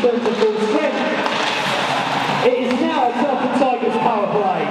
returned to full strength. It is now a Telford Tigers power play.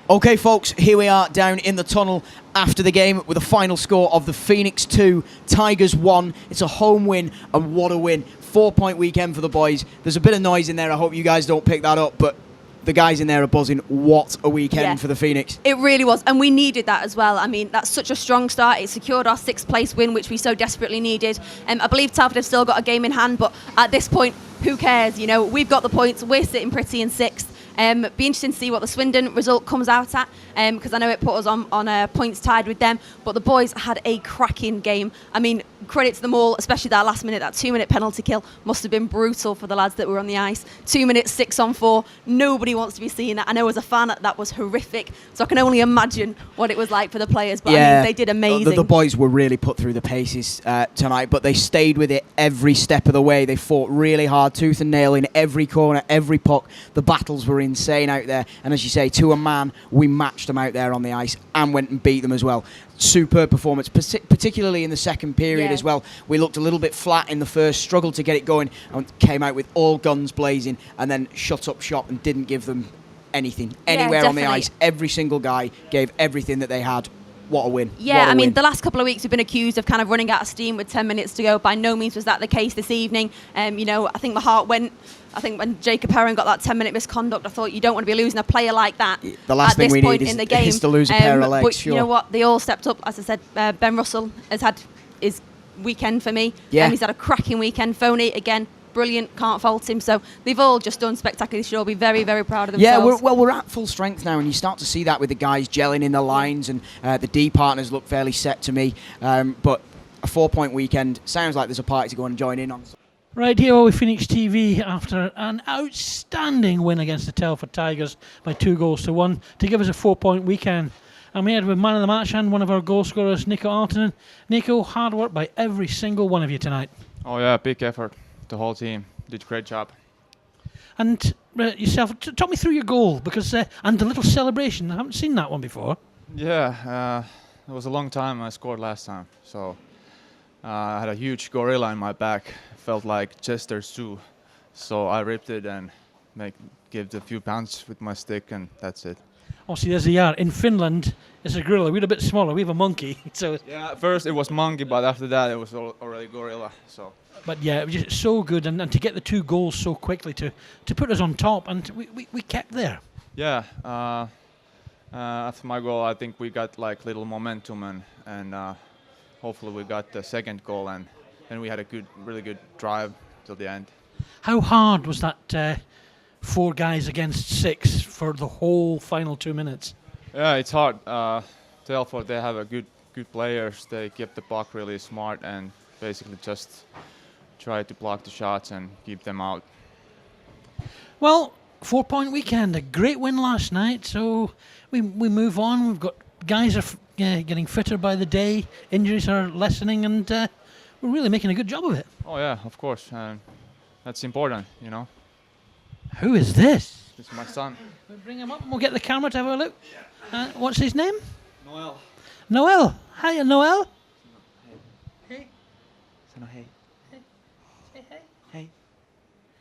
Okay, folks, here we are down in the tunnel after the game with a final score of the Phoenix 2, Tigers 1. It's a home win, and what a win. 4-point weekend for the boys. There's a bit of noise in there. I hope you guys don't pick that up, but the guys in there are buzzing. What a weekend for the Phoenix. It really was, and we needed that as well. I mean, that's such a strong start. It secured our 6th place win, which we so desperately needed. I believe Telford have still got a game in hand, but at this point, who cares? You know, we've got the points. We're sitting pretty in 6th. Be interesting to see what the Swindon result comes out at, because I know it put us on points tied with them. But the boys had a cracking game. I mean, credit to them all, especially that last minute, that 2-minute penalty kill must have been brutal for the lads that were on the ice. 2 minutes, 6 on 4. Nobody wants to be seeing that. I know as a fan that was horrific, so I can only imagine what it was like for the players. But I mean, they did amazing. The boys were really put through the paces tonight, but they stayed with it every step of the way. They fought really hard, tooth and nail, in every corner, every puck. The battles were insane out there, and as you say, to a man, we matched them out there on the ice and went and beat them as well. Superb performance, particularly in the second period as well. We looked a little bit flat in the first, struggled to get it going, and came out with all guns blazing, and then shut up shop and didn't give them anything anywhere on the ice. Every single guy gave everything that they had. What a win. Yeah, I mean, the last couple of weeks we've been accused of kind of running out of steam with 10 minutes to go. By no means was that the case this evening. You know, I think my heart went, I think when Jacob Heron got that 10-minute misconduct, I thought you don't want to be losing a player like that the last at thing this we point need in the game. Is to lose a pair of legs. But sure. You know what? They all stepped up. As I said, Ben Russell has had his weekend for me. Yeah. He's had a cracking weekend. Phoney, again, brilliant, can't fault him. So they've all just done spectacularly. Should all be very, very proud of themselves. Yeah, we're at full strength now, and you start to see that with the guys gelling in the lines, and the D partners look fairly set to me. But a 4-point weekend. Sounds like there's a party to go and join in on. Right here with Phoenix TV after an outstanding win against the Telford Tigers by 2-1 to give us a 4-point weekend. I'm here with man of the match and one of our goal scorers, Nico Aaltonen. Nico, hard work by every single one of you tonight. Oh yeah, big effort. The whole team did a great job. And yourself, talk me through your goal, because and the little celebration. I haven't seen that one before. Yeah, it was a long time I scored last time, so I had a huge gorilla in my back. Felt like Chester Zoo, so I ripped it and gave it a few pounds with my stick, and that's it. Oh, see, there's the yard. In Finland, it's a gorilla. We're a bit smaller. We have a monkey. So yeah, at first it was monkey, but after that it was already gorilla. So. But yeah, it was just so good, and to get the 2 goals so quickly to put us on top, and we kept there. Yeah, after my goal, I think we got like little momentum, and hopefully we got the second goal, and we had a really good drive till the end. How hard was that 4 guys against 6 for the whole final 2 minutes? Yeah, it's hard. Telford, they have a good players. They keep the puck really smart and basically just try to block the shots and keep them out. Well, 4-point weekend, a great win last night. So we move on. We've got guys are getting fitter by the day. Injuries are lessening, and we're really making a good job of it. Oh yeah, of course. That's important, you know. Who is this? This is my son. We'll bring him up and we'll get the camera to have a look. What's his name? Noel. Noel. Hiya, Noel. Hey. Say hey. Say hey. Hey.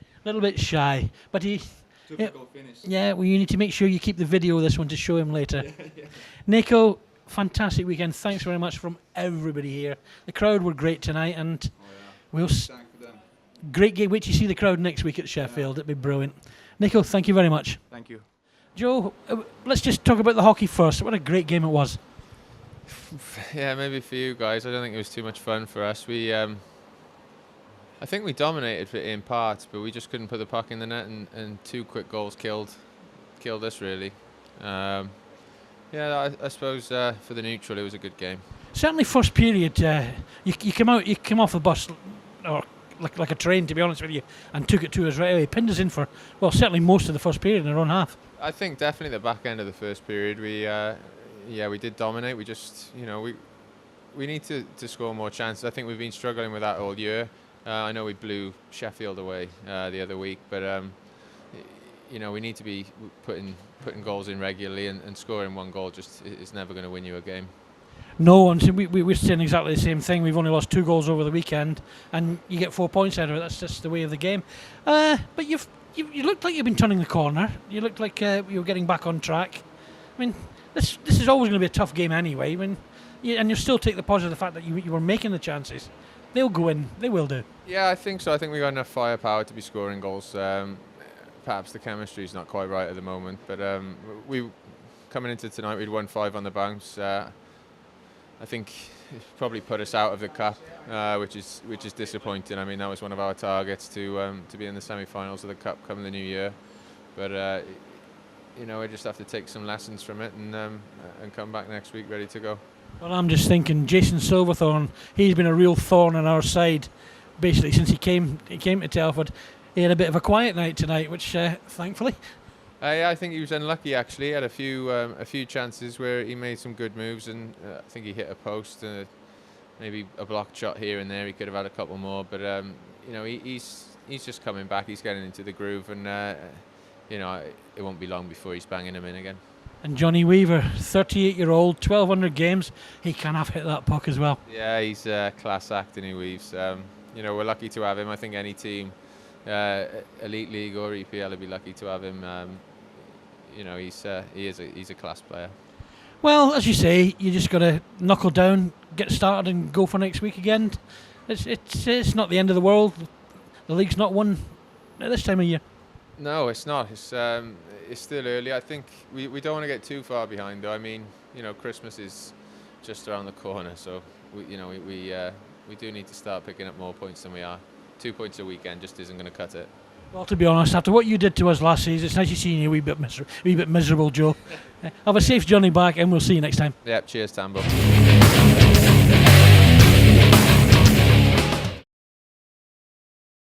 A little bit shy, but he... Typical Finnish. Yeah, well, you need to make sure you keep the video of this one to show him later. Yeah. Nico, fantastic weekend. Thanks very much from everybody here. The crowd were great tonight, and we'll... Thank for them. Great game. Wait till you see the crowd next week at Sheffield. It'd be brilliant. Nico, thank you very much. Thank you. Joe, let's just talk about the hockey first. What a great game it was. Yeah, maybe for you guys. I don't think it was too much fun for us. I think we dominated it in parts, but we just couldn't put the puck in the net, and 2 quick goals killed us really. I suppose for the neutral it was a good game. Certainly, first period, you came off the bus, or like a train, to be honest with you, and took it to us right away. Pinned us in for, well, certainly most of the first period in our own half. I think definitely the back end of the first period we did dominate. We just we need to score more chances. I think we've been struggling with that all year. I know we blew Sheffield away the other week, but we need to be putting goals in regularly, and scoring 1 goal just is never going to win you a game. No, and we're saying exactly the same thing. We've only lost 2 goals over the weekend, and you get 4 points out of it. That's just the way of the game. But you looked like you've been turning the corner. You looked like you were getting back on track. I mean, this is always going to be a tough game anyway. I mean, and you still take the positive the fact that you were making the chances. They'll go in. They will do. Yeah, I think so. I think we got enough firepower to be scoring goals. Perhaps the chemistry is not quite right at the moment, but we coming into tonight, we'd won 5 on the bounce. I think it probably put us out of the cup, which is disappointing. I mean, that was one of our targets to be in the semi-finals of the cup come the new year, but we just have to take some lessons from it and come back next week ready to go. Well, I'm just thinking, Jason Silverthorne, he's been a real thorn on our side, basically since he came to Telford. He had a bit of a quiet night tonight, which thankfully. Yeah, I think he was unlucky actually. He had a few chances where he made some good moves, and I think he hit a post, maybe a blocked shot here and there. He could have had a couple more, but he's just coming back. He's getting into the groove, and it won't be long before he's banging them in again. And Johnny Weaver, 38-year-old, 1,200 games. He can have hit that puck as well. Yeah, he's a class act, and he weaves. We're lucky to have him. I think any team, Elite League or EPL, would be lucky to have him. He's a class player. Well, as you say, you just got to knuckle down, get started, and go for next week again. It's not the end of the world. The league's not won at this time of year. No, it's not. It's still early. I think we don't want to get too far behind, though. I mean, Christmas is just around the corner, so we do need to start picking up more points than we are. 2 points a weekend just isn't going to cut it. Well, to be honest, after what you did to us last season, it's nice to see you a wee bit miserable, Joe. Have a safe journey back, and we'll see you next time. Yep, cheers, Tambo.